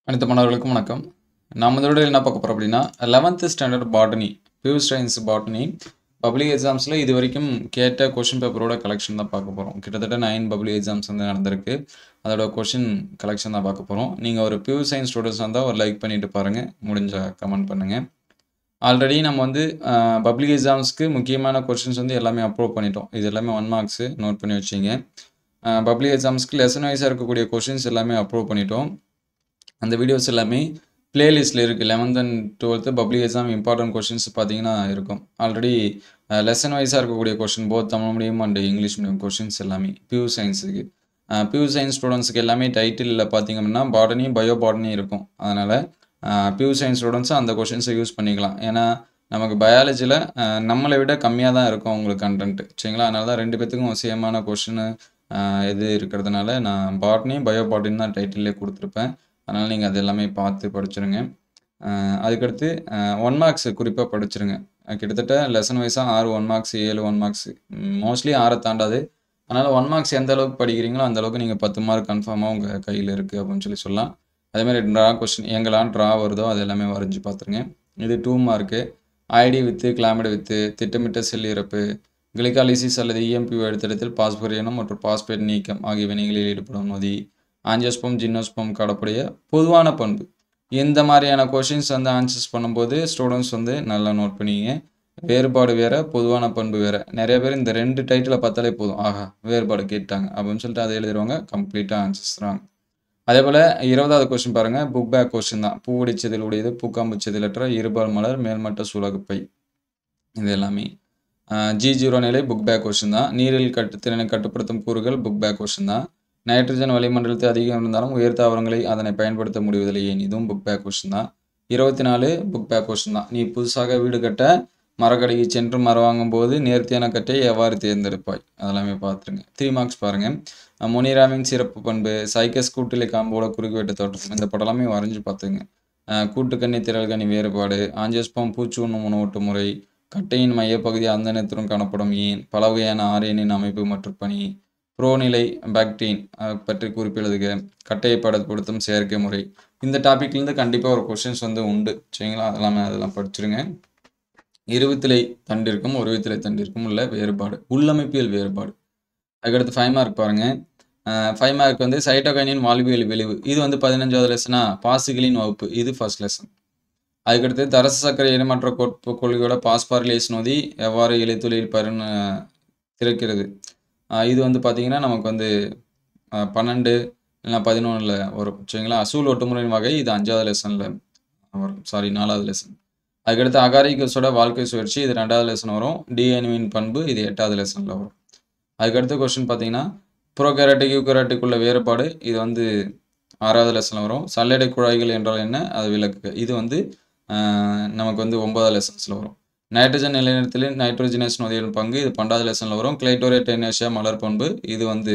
அனைத்து மாணவர்களுக்கும் வணக்கம். நம்ம இந்த வீடியோவில் என்ன பார்க்க போகிறோம் அப்படின்னா 11th standard botany pure science botany public எக்ஸாம்ஸில் இது வரைக்கும் கேட்ட கொஷின் பேப்பரோட கலெக்ஷன் தான் பார்க்க போகிறோம். கிட்டத்தட்ட 9 பப்ளிக் எக்ஸாம்ஸ் வந்து நடந்திருக்கு. அதோட கொஷின் கலெக்ஷன் தான் பார்க்க போகிறோம். நீங்கள் ஒரு பியூர் சயின்ஸ் ஸ்டூடெண்ட்ஸ் இருந்தால் ஒரு லைக் பண்ணிவிட்டு பாருங்கள், முடிஞ்ச கமெண்ட் பண்ணுங்கள். ஆல்ரெடி நம்ம வந்து பப்ளிக் எக்ஸாம்ஸ்க்கு முக்கியமான கொஷின்ஸ் வந்து எல்லாமே அப்லோட் பண்ணிட்டோம். இது எல்லாமே 1 மார்க்ஸு நோட் பண்ணி வச்சிங்க. பப்ளிக் எக்ஸாம்ஸ்க்கு லெசன் வைஸாக இருக்கக்கூடிய கொஷின்ஸ் எல்லாமே அப்லோட் பண்ணிட்டோம். அந்த வீடியோஸ் எல்லாமே பிளேலிஸ்ட்டில் இருக்குது. 11th and 12th public exam important questions பார்த்தீங்கன்னா இருக்கும். ஆல்ரெடி லெசன் வைஸாக இருக்கக்கூடிய question both Tamil medium and English medium questions எல்லாமே பியூர் சயின்ஸுக்கு பியூர் சயின்ஸ் ஸ்டூடெண்ட்ஸுக்கு எல்லாமே டைட்டிலில் பார்த்திங்க அப்படின்னா பாட்டனி பயோ பாட்டனி இருக்கும். அதனால் பியூர் சயின்ஸ் ஸ்டூடெண்ட்ஸும் அந்த கொஷின்ஸை யூஸ் பண்ணிக்கலாம். ஏன்னா நமக்கு பயாலஜியில் நம்மளை விட கம்மியாக தான் இருக்கும் உங்களுக்கு கண்டென்ட்டு, சரிங்களா? அதனால தான் 2 பேத்துக்கும் சேமான கொஷின் இது இருக்கிறதுனால நான் பாட்னி பயோ பாட்டனி தான் டைட்டிலே கொடுத்துருப்பேன். அதனால் நீங்கள் அது எல்லாமே பார்த்து படிச்சிருங்க. அதுக்கடுத்து 1 மார்க்ஸ் குறிப்பாக படிச்சிருங்க. கிட்டத்தட்ட லெசன் வைஸாக 6 1 மார்க்ஸ் 7 1 மார்க்ஸ் மோஸ்ட்லி 6 தாண்டாது. அதனால் 1 மார்க்ஸ் எந்த அளவுக்கு படிக்கிறீங்களோ அந்தளவுக்கு நீங்கள் 10 மார்க் கன்ஃபார்மாக உங்கள் கையில் இருக்குது அப்படின்னு சொல்லலாம். அதேமாதிரி ட்ரா கொஸ்டின் எங்கெல்லாம் ட்ரா வருதோ அது எல்லாமே வரைஞ்சி பார்த்துருங்க. இது 2 மார்க்கு. ஐடி வித்து கிளாமிட் வித்து திட்டமிட்ட செல் இறப்பு கிளிகாலிசிஸ் அல்லது இஎம்பி எடுத்திடத்தில் பாஸ்பரியனம் மற்றும் பாஸ்பேட் நீக்கம் ஆகிய வினைகளில் ஈடுபடும் நொதி ஆஞ்சியோஸ்பம் ஜிம்னோஸ்பம் கடப்புடைய பொதுவான பண்பு. இந்த மாதிரியான கொஷின்ஸ் வந்து ஆன்சர்ஸ் பண்ணும்போது ஸ்டூடெண்ட்ஸ் வந்து நல்லா நோட் பண்ணிங்க. வேறுபாடு வேறு பொதுவான பண்பு வேறு. நிறைய பேர் இந்த 2 டைட்டில் பார்த்தாலே போதும், ஆஹா வேறுபாடு கேட்டாங்க அப்படின்னு சொல்லிட்டு அதை எழுதிடுவாங்க, கம்ப்ளீட்டாக ஆன்சர்ஸ் தான். அதே போல் 20வது கொஸ்டின் பாருங்கள், புக் பேக் கொஸ்டின் தான். பூவடிச்சதில் உடையது பூக்காம்பு செதிலற்ற இருபால் மலர் மேல்மட்ட சூலகுப்பை. இது எல்லாமே G0 நிலை புக் பேக் கொஸ்டின் தான். நீரில் திறனை கட்டுப்படுத்தும் கூறுகள் புக் பேக் கொஸ்டின் தான். நைட்ரஜன் வளிமண்டலத்தில் அதிகம் இருந்தாலும் உயர் தாவரங்களை அதனை பயன்படுத்த முடிவதில்லை ஏன்? இதுவும் புக் பேக் கொஸ்டின் தான். 24 புக் பேக் கொஸ்டின் தான். நீ புதுசாக வீடு கட்ட மரக்கடைக்கு சென்று மரம் வாங்கும் போது நேர்த்தியான கட்டையை எவ்வாறு தேர்ந்தெடுப்பாய்? அதெல்லாமே பார்த்துருங்க. 3 மார்க்ஸ் பாருங்கள். மொனிராவின் சிறப்பு பண்பு சைக்கஸ் கூட்டிலை காம்போட குறுக்குவெட்டு தோற்றம். இந்த படலாமே வரைஞ்சி பார்த்துங்க. கூட்டுக்கண்ணி திரள்கண்ணி வேறுபாடு ஆஞ்சியோஸ்பம் பூச்சி உண்ணும் உணவூட்டு முறை கட்டையின் மையப்பகுதி அந்த நேரத்திலும் காணப்படும் ஏன் பல வகையான ஆரியனின் அமைப்பு மற்றும் பணி புரோநிலை பாக்டீன் பற்றி குறிப்பிடுதுக கட்டையை படப்படுத்தும் செயற்கை முறை. இந்த டாப்பிக்லேருந்து கண்டிப்பாக ஒரு கொஷின்ஸ் வந்து உண்டு, சரிங்களா? அதெல்லாம் படிச்சிருங்க. இருவித்திலை தண்டிற்கும் ஒரு வித்திலை தண்டிற்கும் உள்ள வேறுபாடு உள்ளமைப்பியல் வேறுபாடு. அதுக்கடுத்து 5 மார்க் பாருங்கள். 5 மார்க் வந்து சைட்டோகைனின் வாழ்வியல் விளைவு. இது வந்து 15வது லெசனா பாசிகளின் வகுப்பு. இது ஃபர்ஸ்ட் லெசன். அதுக்கடுத்து தரச சர்க்கரை இனமற்ற கொள்கையோட பாஸ்பாரிலேஸ் நொதி எவ்வாறு இலைத்துளியில் திறக்கிறது. இது வந்து பார்த்திங்கன்னா நமக்கு வந்து 12 இல்லைனா 11 வரும், சரிங்களா? அசூல் ஒட்டுமுறையின் வகை இது 5வது லெசனில் வரும், 4வது லெசன். அதுக்கடுத்து அகாரிகஸோட வாழ்க்கை சுழற்சி இது 2வது லெசன் வரும். டிஎன்ஏவின் பண்பு இது 8வது லெசனில் வரும். அதுக்கடுத்து கொஸ்டின் பார்த்தீங்கன்னா ப்ரோகேரட்டிக் யூகேரட்டிக் உள்ள வேறுபாடு இது வந்து 6வது லெசனில் வரும். சல்லடை குழாய்கள் என்றால் என்ன அது விளக்குக. இது வந்து நமக்கு வந்து 9வது லெசன்ஸில் வரும். நைட்ரஜன் நிலைநிறுத்தல் நைட்ரோஜினஸ் நொதியின் பங்கு இது 12வது லெசனில் வரும். கிளைட்டோரேட்டேனேஷியா மலர் பண்பு இது வந்து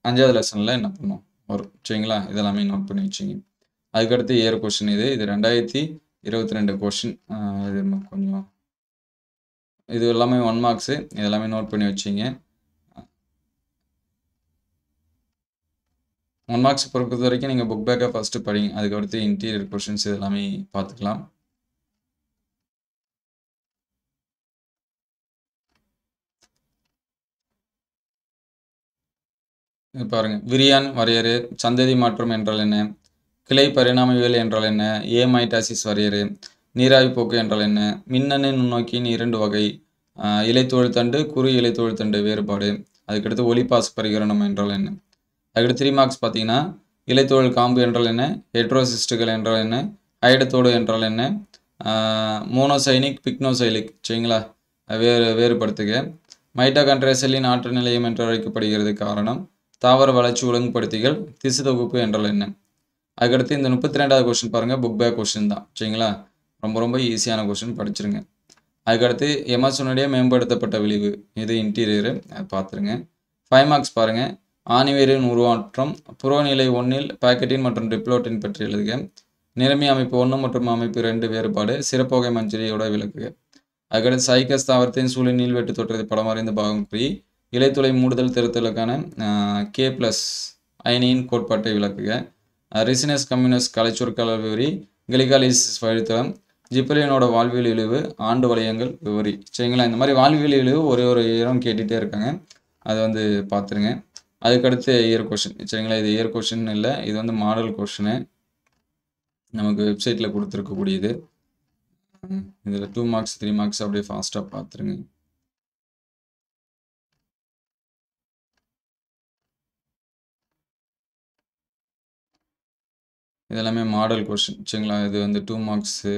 5வது லெசனில் என்ன பண்ணும் வரும், சரிங்களா? இதெல்லாமே நோட் பண்ணி வச்சிங்க. அதுக்கடுத்து ஏர் கொஸ்டின் இது 2022 கொஸ்டின். இது கொஞ்சம் இது எல்லாமே 1 மார்க்ஸு. இதெல்லாமே நோட் பண்ணி வச்சிங்க. 1 மார்க்ஸ் பொறுத்த வரைக்கும் நீங்கள் புக் பேக்கை ஃபஸ்ட்டு படிங்க. அதுக்கடுத்து இன்டீரியர் கொஸ்டின்ஸ் இதெல்லாமே பார்த்துக்கலாம். பாருங்கள், விரியான் வரையறு சந்ததி மாற்றம் என்றால் என்ன, கிளை பரிணாமவியல் என்றால் என்ன, ஏமைட்டாசிஸ் வரையறு நீராவி போக்கு என்றால் என்ன, மின்னணு நுண்ணோக்கியின் 2 வகை இலைத்தோள் தண்டு குறு இலைத்தோள் தண்டு வேறுபாடு. அதுக்கடுத்து ஒளிபாஸ் பரிகரணம் என்றால் என்ன. அதுக்கடுத்து 3 மார்க்ஸ் பார்த்தீங்கன்னா இலைத்தோள் காம்பு என்றால் என்ன, ஹெட்ரோசிஸ்டுகள் என்றால் என்ன, ஹைடத்தோடு என்றால் என்ன, மோனோசைனிக் பிக்னோசைலிக், சரிங்களா? வேறுபடுத்துக. மைட்டோகாண்ட்ரியா செல்லின் ஆற்றல் நிலையம் என்று அழைக்கப்படுகிறது காரணம். தாவர வளர்ச்சி ஒழுங்குபடுத்திகள் திசு தொகுப்பு என்றால் என்ன. அதுக்கடுத்து இந்த 32வது கொஸ்டின் பாருங்கள், புக் பேக் கொஸ்டின் தான், சரிங்களா? ரொம்ப ஈஸியான கொஸ்டின், படிச்சிருங்க. அதுக்கடுத்து எமர்சனுடைய மேம்படுத்தப்பட்ட விளைவு இது இன்டீரியரு, அதை பார்த்துருங்க. 5 மார்க்ஸ் பாருங்கள். ஆணிவேரின் உருவாற்றம் புறநிலை 1 பாக்கெட்டின் மற்றும் டிப்ளோட்டின் பற்றி எழுதுக. நிறமி அமைப்பு 1 மற்றும் அமைப்பு 2 வேறுபாடு சிறப்போகை மஞ்சரியோட விளக்குக. அதுக்கடுத்து சைக்கஸ் தாவரத்தின் சூழல் நீள்வெட்டு தோற்றத்தை படமறைந்த பாகம் குறி இலைத்துளை மூடுதல் திருத்தலுக்கான K+ அயனியின் கோட்பாட்டை விளக்குக. ரிசினஸ் கம்யூனஸ் கலைச்சொற்கள் விவரி, கிளிகாலிஸ் வழித்தளம், ஜிப்ரலியனோட வாழ்வியல் இழிவு, ஆண்டு வளையங்கள் விவரி. சரிங்களா, இந்த மாதிரி வாழ்வியல் இழிவு ஒரு இயரும் கேட்டுகிட்டே இருக்காங்க, அதை வந்து பார்த்துருங்க. அதுக்கடுத்து இயர் கொஷின். சரிங்களா, இது இயர் கொஷின் இல்லை, இது வந்து மாடல் கொஷினு, நமக்கு வெப்சைட்டில் கொடுத்துருக்கக்கூடியது. இதில் 2 மார்க்ஸ் 3 மார்க்ஸ் அப்படியே ஃபாஸ்ட்டாக பார்த்துருங்க. இதெல்லாமே மாடல் கொஷின். சரிங்களா, இது வந்து 2 மார்க்ஸு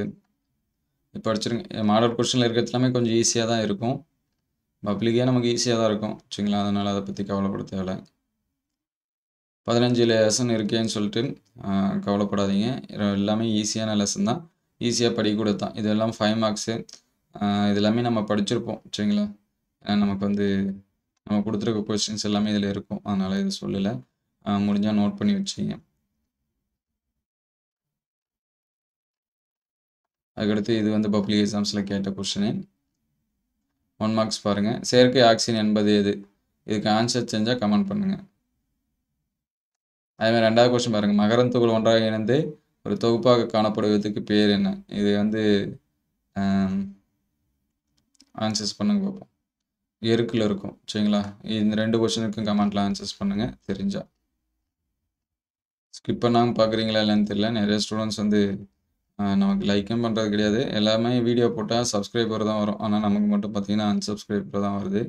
படிச்சிருங்க. மாடல் கொஷினில் இருக்கிறது எல்லாமே கொஞ்சம் ஈஸியாக தான் இருக்கும், பப்ளிக்கே நமக்கு ஈஸியாக தான் இருக்கும். சரிங்களா, அதனால் அதை பற்றி கவலைப்பட தேவை. 15 லெசன் இருக்கேன்னு சொல்லிட்டு கவலைப்படாதீங்க, எல்லாமே ஈஸியான லெசன் தான், ஈஸியாக படிக்கூட தான். இதெல்லாம் 5 மார்க்ஸு, இது எல்லாமே நம்ம படிச்சிருப்போம். சரிங்களா, நமக்கு வந்து நம்ம கொடுத்துருக்க கொஸ்டின்ஸ் எல்லாமே இதில் இருக்கும், அதனால் இது சொல்லலை, முடிஞ்சால் நோட் பண்ணி வச்சிங்க. அதுக்கடுத்து இது வந்து பப்ளிக் எக்ஸாம்ஸில் கேட்ட கொஸ்டின். 1 மார்க்ஸ் பாருங்கள். செயற்கை ஆக்சிஜன் என்பது எது? இதுக்கு ஆன்சர் செஞ்சால் கமெண்ட் பண்ணுங்கள். அதேமாதிரி 2வது கொஸ்டின் பாருங்கள். மகரந்த துகள் ஒன்றாக இணைந்து ஒரு தொகுப்பாக காணப்படுவதற்கு பேர் என்ன? இது வந்து ஆன்சர்ஸ் பண்ணுங்க பார்ப்போம். எருக்கில் இருக்கும். சரிங்களா, இந்த 2 கொஸ்டினுக்கும் கமெண்ட்டில் ஆன்சர்ஸ் பண்ணுங்கள் தெரிஞ்சா. ஸ்கிப் பண்ணாமல் பார்க்குறீங்களா இல்லைன்னு தெரியல. நிறைய ஸ்டூடெண்ட்ஸ் வந்து நமக்கு லைக்கும் பண்ணுறது கிடையாது, எல்லாமே வீடியோ போட்டால் சப்ஸ்கிரைபர் தான் வரும், ஆனால் நமக்கு மட்டும் பார்த்திங்கன்னா அன்சப்ஸ்கிரைபர் தான் வருது,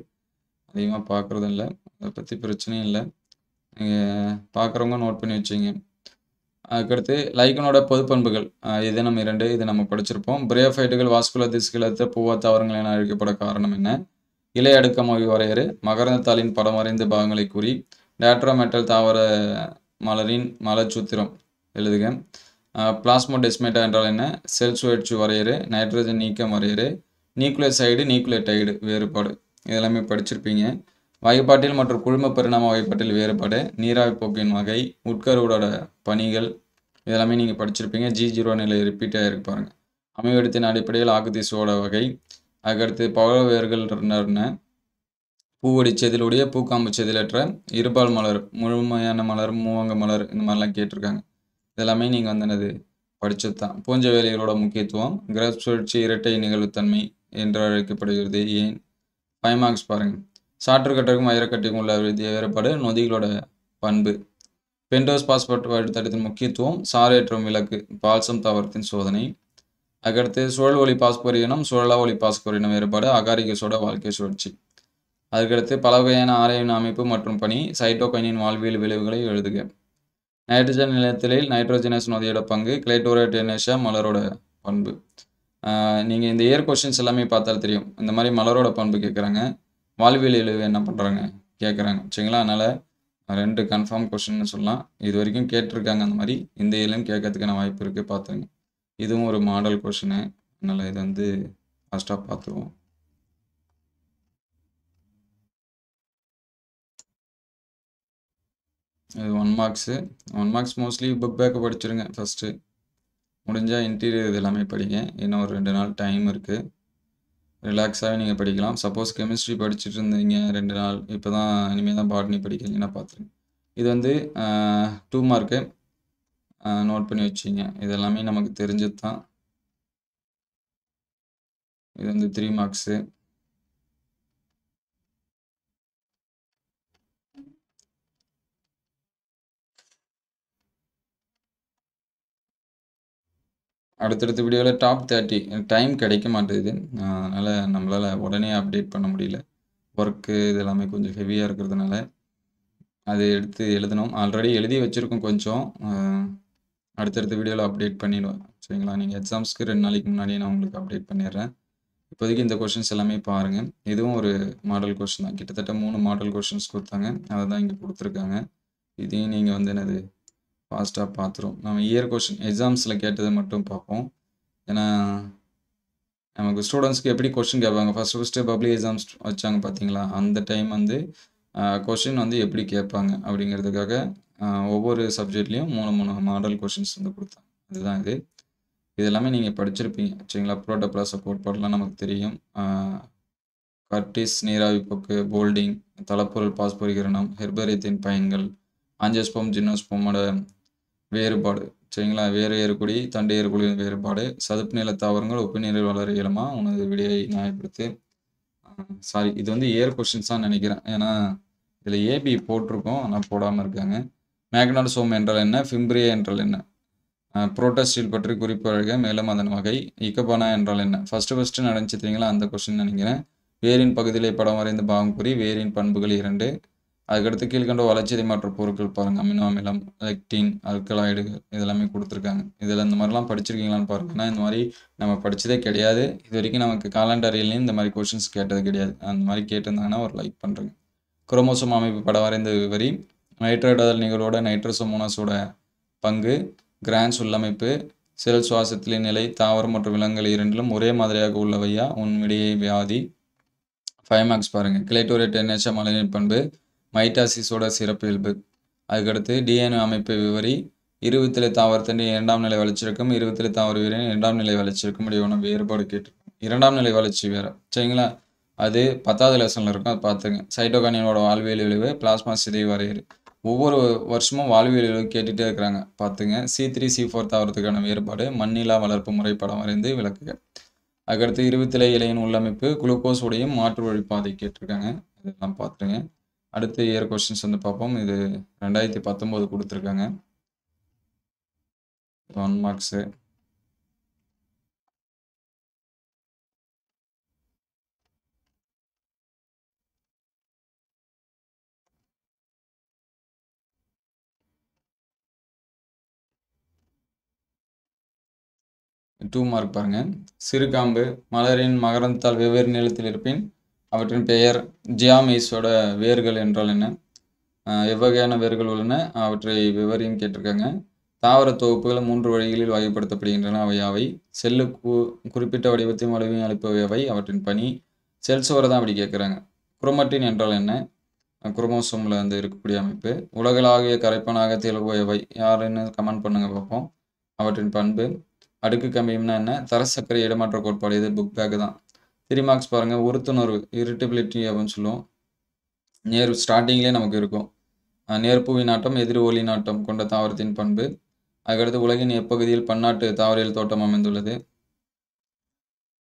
அதிகமாக பார்க்குறதும் இல்லை. அதை பற்றி பிரச்சனையும் இல்லை, நீங்கள் பார்க்குறவங்க நோட் பண்ணி வச்சிங்க. அதுக்கடுத்து லைக்கனோட பொதுப்பண்புகள், இது நம்ம 2, இது நம்ம படிச்சிருப்போம். பிரேஃபைட்டுகள் வாஸ்குலர் திசுக்களற்ற பூவா தாவரங்கள் என அழைக்கப்பட காரணம் என்ன? இலை அடுக்கமொழி வரையறு, மகரந்த தாளின் படம் வரைந்த பாகங்களை கூறி, டேட்ராமெட்டல் தாவர மலரின் மலச்சூத்திரம் எழுதுக. பிளாஸ்மோடெஸ்மேட்டா என்றால் என்ன? செல் சுழற்சி வரையறு, நைட்ரஜன் நீக்கம் வரையறு, நியூக்ளியோசைடு நியூக்ளியோடைடு வேறுபாடு, இதெல்லாமே படிச்சிருப்பீங்க. வகைப்பாட்டில் மற்றும் குழும பரிணாம வகைப்பாட்டில் வேறுபாடு, நீராவி போக்கின் வகை, உட்கருவோட பணிகள், இதெல்லாமே நீங்கள் படிச்சிருப்பீங்க. G0 நிலை ரிப்பீட் ஆகிருக்கு பாருங்கள். அமைவிடத்தின் அடிப்படையில் ஆக்குதிசுவோட வகை. அதுக்கடுத்து பழவேர்கள் பூவடி செதிலுடைய பூக்காம்பு செதிலற்ற இருபால் மலர், முழுமையான மலர், மூவங்க மலர், இந்த மாதிரிலாம் கேட்டிருக்காங்க. இதெல்லாமே நீங்கள் வந்து என்னது படித்தது தான். பூஞ்ச வேலைகளோட முக்கியத்துவம், கிரப் சுழற்சி இரட்டை நிகழ்வுத்தன்மை என்று அழைக்கப்படுகிறது ஏன்? 5 மார்க்ஸ் பாருங்கள். சாற்றுக்கட்டுக்கும் வைரக்கட்டுக்கும் உள்ள வேறுபாடு, நொதிகளோட பண்பு, பென்டோஸ் பாஸ்பேட் வழித்தடத்தின் முக்கியத்துவம், சாரேற்றும் விளக்கு, பால்சம் தாவரத்தின் சோதனை. அதுக்கடுத்து சுழல் ஒளி பாஸ்போரினம், சுழலா ஒளி பாஸ்போரினம் வேறுபாடு, அகாரிகஸோட வாழ்க்கை சுழற்சி. அதுக்கடுத்து பல வகையான ஆரையின் அமைப்பு மற்றும் பணி, சைட்டோகைனின் வாழ்வியல் விளைவுகளை எழுதுக. நைட்ரஜன் நிலத்திலில் நைட்ரோஜனஸ் நொதியோட பங்கு, கிளைட்டோரேட்டேனேஷா மலரோட பண்பு. நீங்கள் இந்த இயர் கொஸ்டின்ஸ் எல்லாமே பார்த்தாலும் தெரியும், இந்த மாதிரி மலரோட பண்பு கேட்குறாங்க, வாழ்வியல் இழிவு என்ன பண்ணுறாங்க கேட்குறாங்க. சரிங்களா, அதனால் 2 கன்ஃபார்ம் கொஸ்டின்னு சொல்லலாம். இது வரைக்கும் கேட்டிருக்காங்க அந்த மாதிரி, இந்த இதிலும் கேட்கறதுக்கான வாய்ப்பு இருக்குது, பார்த்துங்க. இதுவும் ஒரு மாடல் கொஸ்டினு, அதனால் இது வந்து ஃபஸ்ட்டாக பார்த்துருவோம். இது 1 மார்க்ஸு. 1 மார்க்ஸ் மோஸ்ட்லி புக் பேக்கை படிச்சிருங்க ஃபஸ்ட்டு, முடிஞ்சால் இன்டீரியர் இது எல்லாமே படிங்க. இன்னும் ஒரு 2 நாள் டைம் இருக்குது, ரிலாக்ஸாகவே நீங்கள் படிக்கலாம். சப்போஸ் கெமிஸ்ட்ரி படிச்சுட்டு இருந்தீங்க 2 நாள், இப்போ தான் இனிமேல் தான் பாட்னி படிக்கிறீங்கன்னா பார்த்துருங்க. இது வந்து 2 மார்க்கு, நோட் பண்ணி வச்சிங்க. இது எல்லாமே நமக்கு தெரிஞ்சது தான். இது வந்து 3 மார்க்ஸு. அடுத்தடுத்த வீடியோவில் டாப் 30, டைம் கிடைக்க மாட்டேங்குது, அதனால் நம்மளால் உடனே அப்டேட் பண்ண முடியல. ஒர்க்கு இது எல்லாமே கொஞ்சம் ஹெவியாக இருக்கிறதுனால அதை எடுத்து எழுதணும். ஆல்ரெடி எழுதி வச்சுருக்கோம் கொஞ்சம், அடுத்தடுத்த வீடியோவில் அப்டேட் பண்ணிடுவேன். சரிங்களா, நீங்கள் எக்ஸாம்ஸ்க்கு 2 நாளைக்கு முன்னாடியே நான் உங்களுக்கு அப்டேட் பண்ணிடுறேன். இப்போதைக்கு இந்த கொஷின்ஸ் எல்லாமே பாருங்கள். இதுவும் ஒரு மாடல் கொஷின் தான், கிட்டத்தட்ட 3 மாடல் கொஷின்ஸ் கொடுத்தாங்க, அதை தான் இங்கே கொடுத்துருக்காங்க. இதையும் நீங்கள் வந்து என்னது ஃபாஸ்ட்டாக பார்த்துரும். நம்ம இயர் கொஷின் எக்ஸாம்ஸில் கேட்டதை மட்டும் பார்ப்போம், ஏன்னா நமக்கு ஸ்டூடெண்ட்ஸ்க்கு எப்படி கொஷின் கேட்பாங்க, ஃபஸ்ட்டு பப்ளிக் எக்ஸாம்ஸ் வச்சாங்க பார்த்தீங்களா, அந்த டைம் வந்து கொஷின் வந்து எப்படி கேட்பாங்க அப்படிங்கிறதுக்காக ஒவ்வொரு சப்ஜெக்ட்லேயும் 3 மாடல் கொஷின்ஸ் வந்து கொடுத்தாங்க. அதுதான் இது. இது எல்லாமே நீங்கள் படிச்சிருப்பீங்க. சரிங்களா, புரோட்டோபிளாச கோட்பாடெலாம் நமக்கு தெரியும். கர்டிஸ் நீராவி போக்கு, போல்டிங், தளப்பொருள் பாஸ்போரிகரணம், ஹெர்பேரியத்தின் பயன்கள், ஆஞ்சியோஸ்போம் ஜிம்னோஸ்போமோட வேறுபாடு. சரிங்களா? வேறு ஏறுகுடி, தண்டு ஏறுகுடியின் வேறுபாடு. சதுப்பு நில தாவரங்கள் உப்பு நீரில் வளர இயலுமா? உனது விடையை நியாயப்படுத்து. சாரி, இது வந்து ஏர் கொஸ்டின்ஸ் தான் நினைக்கிறேன். ஏன்னா இதில் ஏபி போட்டிருக்கோம், ஆனால் போடாமல் இருக்காங்க. மேக்னடோசோம் என்றால் என்ன? ஃபிம்பிரியா என்றால் என்ன? புரோட்டஸ்டீல் பற்றி குறிப்பு அழக, மேலும் அதன் வகை. இக்கபானா என்றால் என்ன? ஃபஸ்ட்டு நடந்துச்சு தெரியுங்களா, அந்த கொஸ்டின் நினைக்கிறேன். வேரின் பகுதியிலே படம் வரைந்து பாகம் குறி. வேரின் பண்புகள் 2. அதுக்கடுத்து கீழ்கண்ட வளர்ச்சிதை மாற்ற பொருட்கள் பாருங்கள். அமினோ அமிலம், லெக்டின், அல்கலாய்டுகள் இதெல்லாமே கொடுத்துருக்காங்க. இதில் இந்த மாதிரிலாம் படிச்சிருக்கீங்களான்னு பாருங்கள். ஏன்னா இந்த மாதிரி நம்ம படித்ததே கிடையாது. இது வரைக்கும் நமக்கு காலண்டரிலையும் இந்த மாதிரி கொஷின்ஸ் கேட்டது கிடையாது. அந்த மாதிரி கேட்டிருந்தாங்கன்னா ஒரு லைக் பண்ணுறேங்க. குரோமோசோம் அமைப்பு படம் வரைந்து வரி. நைட்ரேடாதல் நிகழ்வோட நைட்ரோசோமோனாஸோட பங்கு. கிரான்ஸ் உள்ளமைப்பு. செல் சுவாசத்திலே நிலை. தாவரம் மற்றும் விலங்குகள் இரண்டிலும் ஒரே மாதிரியாக உள்ளவையா? உன்விடையை வியாதி. 5 மார்க்ஸ் பாருங்கள். கிளைட்டோரேட் NH மலையின் பண்பு. மைட்டாசிஸோட சிறப்பு இயல்பு. அதுக்கடுத்து டிஎன்ஏ அமைப்பை விவரி. இருவித்திலை தாவரத்தின் 2ஆம் நிலை வளர்ச்சிருக்கும். இருவித்திலை தாவர வீரின் 2ஆம் நிலை வளர்ச்சிருக்கும் இடையான வேறுபாடு கேட்டிருக்கும். 2ஆம் நிலை வளர்ச்சி வேறு. சரிங்களா? அது 10வது லெசனில் இருக்கும், அதை பார்த்துங்க. சைட்டோகானியனோட வாழ்வியல் விளைவு. பிளாஸ்மா சிதைவு வரையறு. ஒவ்வொரு வருஷமும் வாழ்வியல் விளைவு கேட்டுகிட்டே இருக்கிறாங்க, பார்த்துங்க. C3 C4 தாவரத்துக்கான வேறுபாடு. மண்ணிலா வளர்ப்பு முறை படம் வரைந்து விளக்குக. அதுக்கடுத்து இருவித்திலை இலையின் உள்ளமைப்பு. குளுக்கோஸ் உடையும் மாற்று வழிப்பாதை கேட்டிருக்காங்க, இதெல்லாம் பார்த்துருங்க. அடுத்து இயர் கொஸ்டின்ஸ் வந்து பார்ப்போம். இது 2019 கொடுத்துருக்காங்க. 1 மார்க்ஸு. டூ மார்க் பாருங்க. சிறுகாம்பு மலரின் மகரந்தால் வெவ்வேறு நிலத்தில் இருப்பின் அவற்றின் பெயர். ஜியாமீஸோட வேர்கள் என்றால் என்ன? எவ்வகையான வேர்கள் உள்ளன, அவற்றை விவரின்னு கேட்டிருக்காங்க. தாவர தொகுப்புகள் 3 வழிகளில் வகைப்படுத்தப்படுகின்றன, அவை யாவை? செல்லுக்கு குறிப்பிட்ட வடிவத்தையும் அளவையும் அளிப்பவை அவை, அவற்றின் பணி. செல் சுவரை தான் அப்படி கேட்குறாங்க. குரோமட்டின் என்றால் என்ன? குரோமோசோமில் வந்து இருக்கக்கூடிய அமைப்பு. உலகளாவிய கரைப்பானாக திகழ்பவை யாருன்னு கமெண்ட் பண்ணுங்க பார்ப்போம். அவற்றின் பண்பு. அடுக்கு கம்பியம்னா என்ன? தர சர்க்கரை இடமாற்ற கோட்பாடு. இது புக் பேக் தான். 3 மார்க்ஸ் பாருங்கள். உறுத்துணர்வு, இரிட்டபிலிட்டி அப்படின்னு சொல்லுவோம். ஸ்டார்டிங்லேயே நமக்கு இருக்கும். நேர்ப்புவி நாட்டம், எதிர் ஒளி நாட்டம் கொண்ட தாவரத்தின் பண்பு. அதுக்கடுத்து உலகின் எப்பகுதியில் பன்னாட்டு தாவரியல் தோட்டம் அமைந்துள்ளது?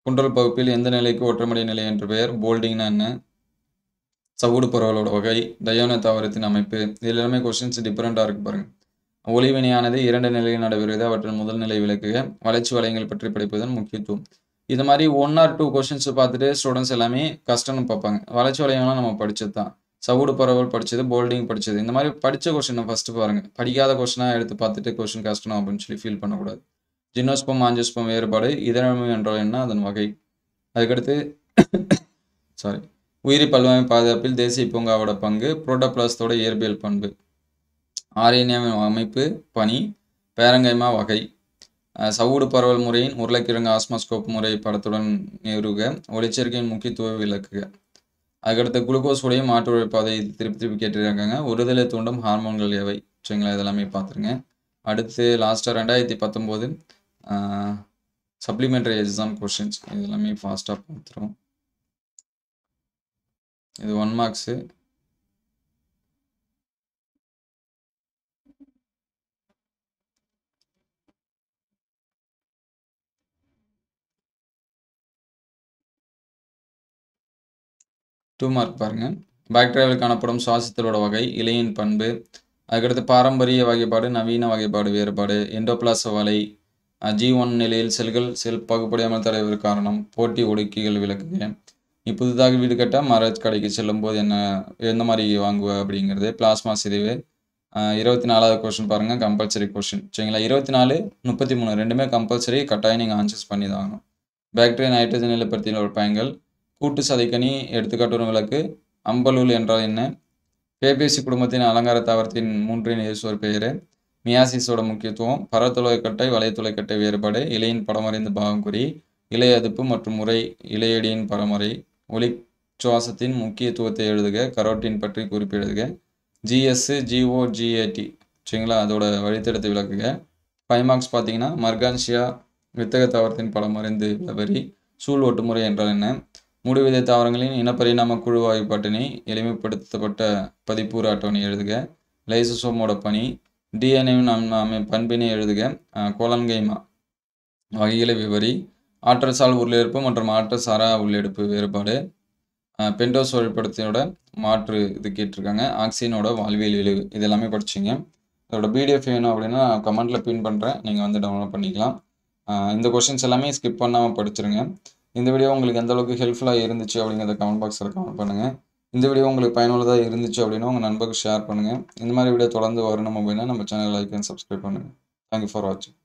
குன்றல் பகுப்பில் எந்த நிலைக்கு ஒற்றமடை நிலை என்று பெயர்? போல்டிங்னா என்ன? சவுடு பரவலோட வகை. டயோனா தாவரத்தின் அமைப்பு. இதில் எல்லாமே கொஸ்டின்ஸ் டிஃப்ரெண்ட்டாக இருக்கு பாருங்கள். ஒளிவினையானது 2 நிலையில் நடைபெறுகிறது, அவற்றின் முதல் நிலை விளக்குக. வளர்ச்சி வளையங்கள் பற்றி படிப்பதன் முக்கியத்துவம். இது மாதிரி 1 or 2 கொஸ்டின்ஸ் பார்த்துட்டு ஸ்டூடெண்ட்ஸ் எல்லாமே கஷ்டம்னு பார்ப்பாங்க. வளர்ச்சி வளையங்கள்லாம் நம்ம படிச்சது தான். சவுடு பரவல் படித்தது, போல்டிங் படித்தது. இந்த மாதிரி படித்த கொஸ்டினை ஃபஸ்ட்டு பாருங்கள். படிக்காத கொஸ்டினாக எடுத்து பார்த்துட்டு கொஸ்டின் கஷ்டம் அப்படின்னு சொல்லி ஃபீல் பண்ணக்கூடாது. ஜிம்னோஸ்பம் ஆஞ்சியோஸ்பம் வேறுபாடு. இதழமை என்றால் என்ன, அதன் வகை. அதுக்கடுத்து உயிரி பல்வகை பாதுகாப்பில் தேசிய பூங்காவோட பங்கு. புரோட்டோபிளாஸ்டோட இயற்பியல் பண்பு. ஆர்என்ஏ அமைப்பு, பணி. பேரங்கைமா வகை. சவுடு பரவல் முறையின் உருளைக்கிழங்கு ஆஸ்மாஸ்கோப் முறை படத்துடன் நிறுவுக. ஒளிச்சேர்க்கையின் முக்கியத்துவ விளக்குக. அதுக்கடுத்து குளுக்கோஸ் உடைய மாற்று வழிப்பாதை. இது திருப்பி கேட்டிருக்காங்க. ஒருதலை தூண்டும் ஹார்மோன்கள் எவை? சரிங்களா? இதெல்லாமே பார்த்துருங்க. அடுத்து லாஸ்ட்டாக 2019 சப்ளிமெண்ட்ரி எக்ஸாம் கொஷின்ஸ். இதெல்லாமே ஃபாஸ்ட்டாக பார்த்துரும். இது 1 மார்க்ஸு. டூ மார்க் பாருங்கள். பாக்டீரியாவில் காணப்படும் சுவாசித்தலோட வகை. இலையின் பண்பு. அதுக்கடுத்து பாரம்பரிய வகைப்பாடு, நவீன வகைப்பாடு வேறுபாடு. எண்டோபிளாச வலை. G1 நிலையில் செல் பகுப்படையாமல் தடைவதற்கு காரணம். போட்டி ஒடுக்கிகள் விளக்குக. நீ புதுதாக வீடு கட்ட மர கடைக்கு செல்லும்போது எந்த மாதிரி வாங்குவ அப்படிங்கிறது. பிளாஸ்மா சிதைவு. 24வது கொஸ்டின் பாருங்கள். Compulsory question. சரிங்களா? 24, 33 ரெண்டுமே கம்பல்சரி, கட்டாயம் நீங்கள் ஆன்சர்ஸ் பண்ணி தான் ஆகணும். பாக்டீரியா நைட்ரஜன் நிலைப்படுத்தின ஒரு பயன்கள். கூட்டு சதைக்கனி எடுத்துக்காட்டு விளக்கு. அம்பலூல் என்றால் என்ன? பேபேசி குடும்பத்தின் அலங்கார தாவரத்தின் 3 இயேசுவர் பெயர். மியாசிஸோட முக்கியத்துவம். பரத்துளைக்கட்டை, வலைத்துளைக்கட்டை வேறுபாடு. இலையின் படமறைந்து பாகம் குறி. இலை அதிப்பு மற்றும் முறை. இலையடியின் பரமுறை. ஒளி சுவாசத்தின் முக்கியத்துவத்தை எழுதுக. கரோட்டின் பற்றி குறிப்பு எழுதுக. GS GO GAT. சரிங்களா? அதோட வழித்தடத்தை விளக்குக. 5 மார்க்ஸ் பார்த்தீங்கன்னா மர்கான்ஷியா வித்தக தாவரத்தின் படமறைந்து விவரி. சூழ் ஒட்டுமுறை என்றால் என்ன? மூடுவிதை தாவரங்களின் இனப்பரிணாம குழு வகைப்பாட்டினை எளிமைப்படுத்தப்பட்ட பதிப்பூறு அட்டவணை எழுதுக. லைசோசோமோட பணி. டிஎன்ஏவின் பண்பினை எழுதுக. கோலன்கைமா வகைகளை விவரி. ஆற்றல் சால் உள்ளெடுப்பு மற்றும் ஆற்றல் சாரா உள்ளெடுப்பு வேறுபாடு. பென்டோஸ் வழிப்படுத்தியோட மாற்று இது கேட்டிருக்காங்க. ஆக்சிஜனோட வாழ்வியல் விளைவு இது எல்லாமே படிச்சிங்க. இதோட பிடிஎஃப் வேணும் அப்படின்னா கமெண்ட்டில் பின் பண்ணுறேன், நீங்கள் வந்து டவுன்லோட் பண்ணிக்கலாம். இந்த கொஷின்ஸ் எல்லாமே ஸ்கிப் பண்ணாமல் படிச்சிருங்க. இந்த வீடியோ உங்களுக்கு எந்த அளவுக்கு ஹெல்ப்ஃபுல்லாக இருந்துச்சு அப்படிங்கிறத கமெண்ட் பாக்ஸில் கமெண்ட் பண்ணுங்கள். இந்த வீடியோ உங்களுக்கு பயனுள்ளதாக இருந்துச்சு அப்படின்னா உங்கள் நண்பருக்கு ஷேர் பண்ணுங்கள். இந்த மாதிரி வீடியோ தொடர்ந்து வரணும் அப்படின்னா நம்ம சேனல் லைக் அண்ட் சப்ஸ்கிரைப் பண்ணுங்கள். தேங்க்யூ ஃபார் வாட்சிங்.